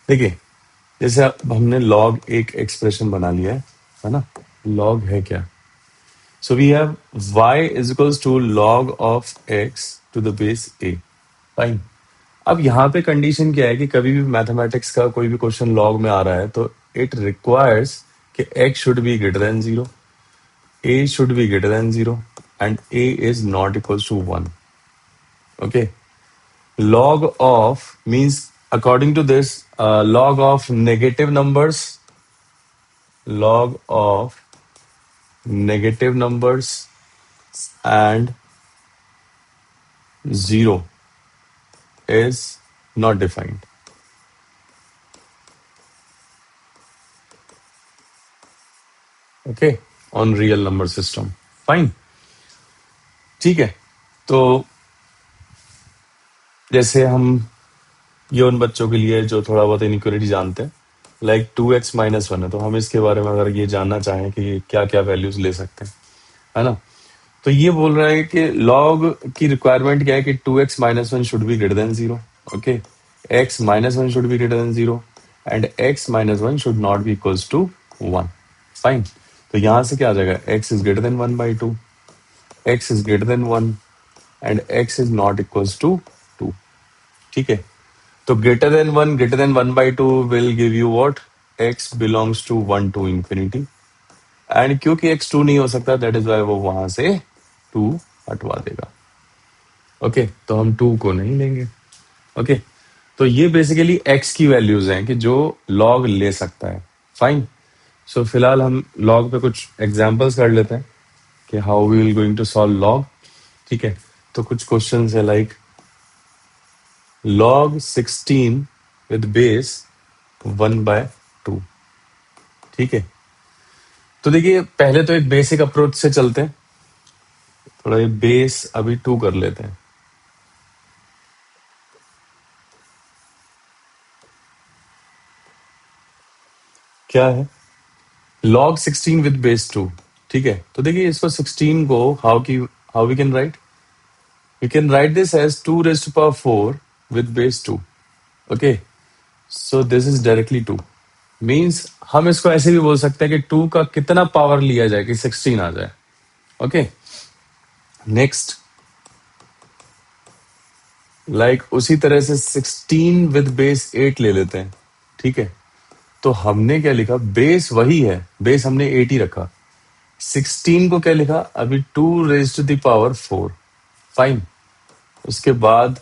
देखिए, जैसे अब हमने लॉग एक एक्सप्रेशन बना लिया है ना? लॉग है क्या? So we have y is equals to log of x to the base a। Fine. अब यहाँ पे कंडीशन क्या है कि कभी भी मैथमेटिक्स का कोई भी क्वेश्चन लॉग में आ रहा है तो इट रिक्वायर्स कि x should be greater than 0, a should be greater than 0, and a is not equals to 1. Okay. Log of means, according to this, log of negative numbers, log of negative numbers and 0 is not defined. Okay. On real number system. Fine. ठीक है। तो जैसे हम ये उन बच्चों के लिए जो थोड़ा बहुत इनइक्वालिटी जानते हैं, लाइक 2x माइनस 1 है, तो हम इसके बारे में अगर ये जानना चाहें कि क्या क्या वैल्यूज ले सकते हैं, है ना? तो ये बोल रहा है कि लॉग की रिक्वायरमेंट क्या है कि 2x minus 1 should be greater than 0। Okay, x minus 1 should be greater than 0 and x minus 1 should not be equals to 1। Fine. तो यहां से क्या आ जाएगा? x is greater than 1/2, x is greater than 1 and x is not equals to 2। ठीक है। तो greater than 1/2 will give you what? x belongs to 1 to infinity। And क्योंकि x 2 नहीं हो सकता, दैट इज वाई वो वहां से 2 हटवा देगा। ओके, तो हम 2 को नहीं लेंगे। ओके, तो ये बेसिकली x की वैल्यूज हैं कि जो log ले सकता है। फाइन। सो फिलहाल हम log पे कुछ एग्जांपल्स कर लेते हैं कि how we will going to solve log। ठीक है, तो कुछ क्वेश्चंस है लाइक log 16 with base 1/2। ठीक है, तो देखिए पहले तो एक बेसिक अप्रोच से चलते हैं। थोड़ा ये बेस अभी 2 कर लेते हैं। क्या है? log 16 with base 2। ठीक है, तो देखिए इसको 16 को how we can write? We can write this as 2 raised to power 4 with base 2। Okay, so this is directly 2। Means हम इसको ऐसे भी बोल सकते हैं कि 2 का कितना पावर लिया जाए कि 16 आ जाए। ओके, नेक्स्ट लाइक उसी तरह से 16 विद बेस 8 ले लेते हैं। ठीक है, तो हमने क्या लिखा? बेस वही है, बेस हमने 8 ही रखा। 16 को क्या लिखा? अभी 2 raised to the power 4। Fine. उसके बाद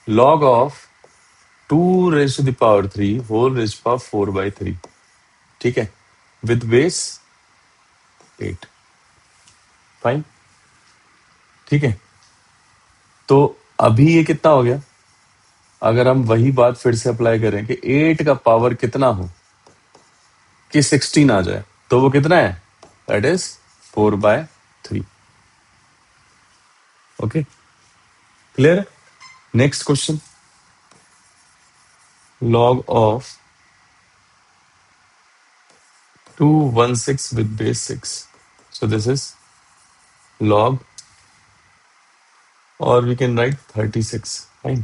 log of 2 raised to the power 3 whole raised to power 4/3। ठीक है, विद बेस 8। फाइन। ठीक है, तो अभी ये कितना हो गया? अगर हम वही बात फिर से अप्लाई करें कि 8 का पावर कितना हो कि 16 आ जाए, तो वो कितना है? That is 4/3। Okay, clear? Next question, log of 216 with base 6। So this is log, or we can write 36. Fine.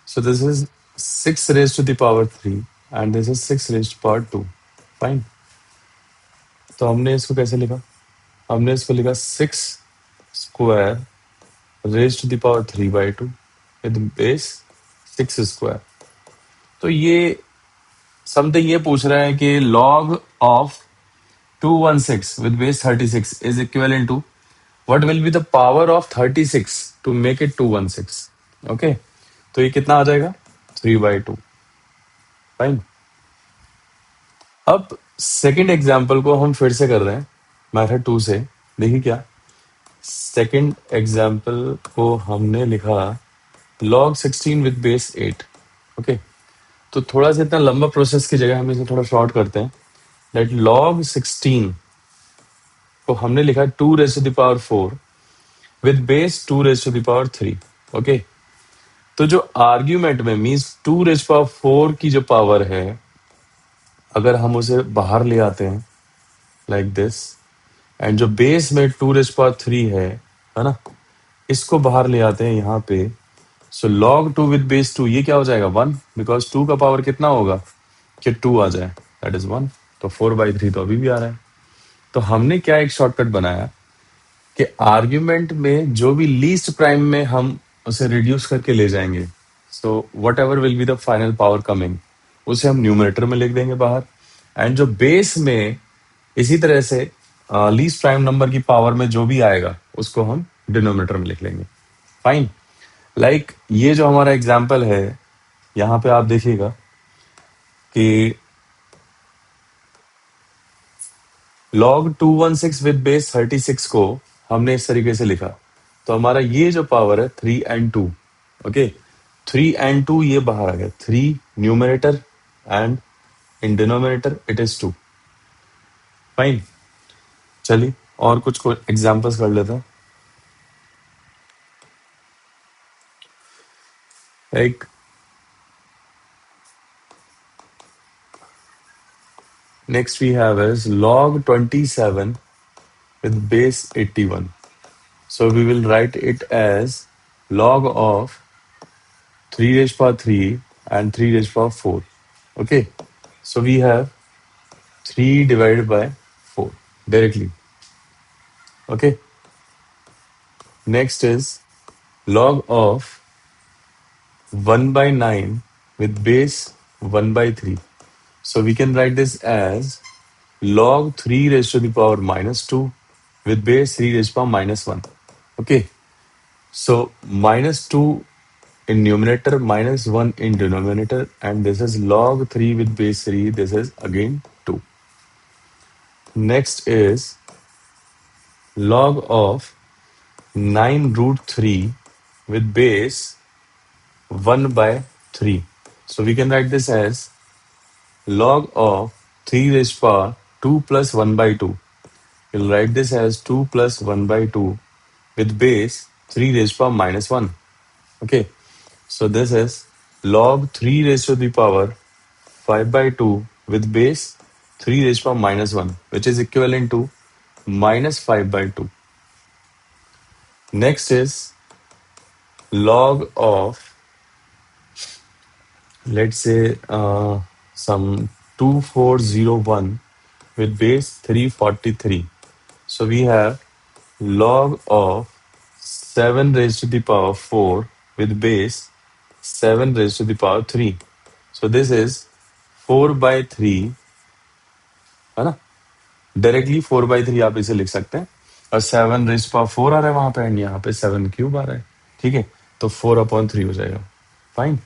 So this is 6 raised to the power 3 and this is 6 raised to power 2। Fine. तो हमने इसको कैसे लिखा? हमने इसको लिखा 6 square raised to the power 3/2 with base 6 square। तो ये समथिंग ये पूछ रहा है कि log of 216 with base 36 is equivalent to what will be the power of 36 to make it 216। Okay, तो ये कितना आ जाएगा? 3/2। फाइन। अब सेकंड एग्जांपल को हम फिर से कर रहे हैं मेथड 2 से। देखिए क्या, सेकंड एग्जांपल को हमने लिखा log 16 with base 8। ओके, तो थोड़ा सा इतना लंबा प्रोसेस की जगह हम इसे थोड़ा शॉर्ट करते हैं। दैट log 16 को हमने लिखा 2 raised to the power 4 with base 2 raised to the power 3। Okay, तो जो आर्ग्यूमेंट में मींस 2 raised to power 4 की जो पावर है, अगर हम उसे बाहर ले आते हैं लाइक दिस, एंड जो बेस में 2 raised to power 3 है ना, इसको बाहर ले आते हैं यहाँ पे। सो log 2 विद बेस 2 ये क्या हो जाएगा 1, बिकॉज 2 का पावर कितना होगा कि 2 आ जाए, दैट इज 1। तो 4/3 तो अभी भी आ रहा है। तो हमने क्या एक शॉर्टकट बनाया कि आर्ग्यूमेंट में जो भी लीस्ट प्राइम में हम उसे रिड्यूस करके ले जाएंगे, so what ever will be the final power coming, उसे हम न्यूमरेटर में लिख देंगे बाहर। एंड जो बेस में इसी तरह से लीस्ट प्राइम नंबर की पावर में जो भी आएगा उसको हम डिनोमिनेटर में लिख लेंगे। फाइन। लाइक ये जो हमारा एग्जाम्पल है, यहाँ पे आप देखिएगा कि log 216 विद बेस 36 को हमने इस तरीके से लिखा। तो हमारा ये जो पावर है 3 and 2, ओके, 3 and 2 ये बाहर आ गया, 3 numerator and in denominator it is 2। Fine. चलिए और कुछ एग्जांपल्स कर लेते हैं। एक next we have is log 27 with base 81. So we will write it as log of 3 raised power 3 and 3 raised power 4. Okay. So we have 3 divided by 4 directly. Okay. Next is log of 1/9 with base 1/3. So we can write this as log 3 raised to the power -2 with base 3 raised to the power -1. Okay. So -2 in numerator, -1 in denominator, and this is log 3 with base 3. This is again 2. Next is log of 9√3 with base 1/3. So we can write this as log of 3 raised to the power 2 plus 1/2. We'll write this as 2 plus 1/2 with base 3 raised to the power -1. Okay. So this is log 3 raised to the power 5/2 with base 3 raised to the power -1, which is equivalent to -5/2. Next is log of, let's say, some 2401 with base 343. So we have log of 7 raised to the power 4 with base 7 raised to the power 3. So this is 4/3, है ना। Directly 4/3 आप इसे लिख सकते हैं, और 7 raise power 4 आ रहा है वहां पे, एंड यहाँ पे 7 क्यूब आ रहा है। ठीक है, तो 4/3 हो जाएगा। फाइन।